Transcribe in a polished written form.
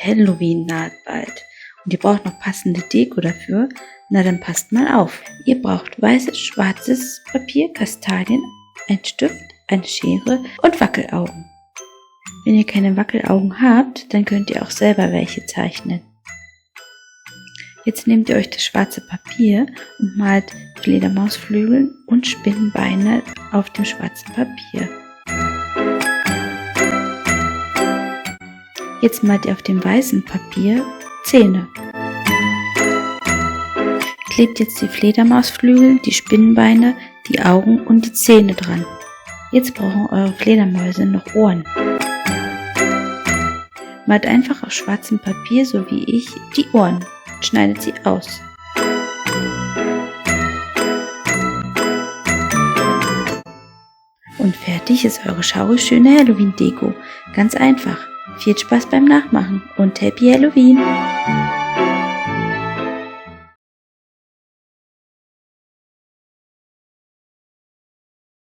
Halloween naht bald und ihr braucht noch passende Deko dafür. Na dann passt mal auf. Ihr braucht weißes, schwarzes Papier, Kastanien, ein Stift, eine Schere und Wackelaugen. Wenn ihr keine Wackelaugen habt, dann könnt ihr auch selber welche zeichnen. Jetzt nehmt ihr euch das schwarze Papier und malt Fledermausflügel und Spinnenbeine auf dem schwarzen Papier. Jetzt malt ihr auf dem weißen Papier Zähne. Klebt jetzt die Fledermausflügel, die Spinnenbeine, die Augen und die Zähne dran. Jetzt brauchen eure Fledermäuse noch Ohren. Malt einfach auf schwarzem Papier, so wie ich, die Ohren und schneidet sie aus. Und fertig ist eure schaurig schöne Halloween Deko. Ganz einfach. Viel Spaß beim Nachmachen und Happy Halloween!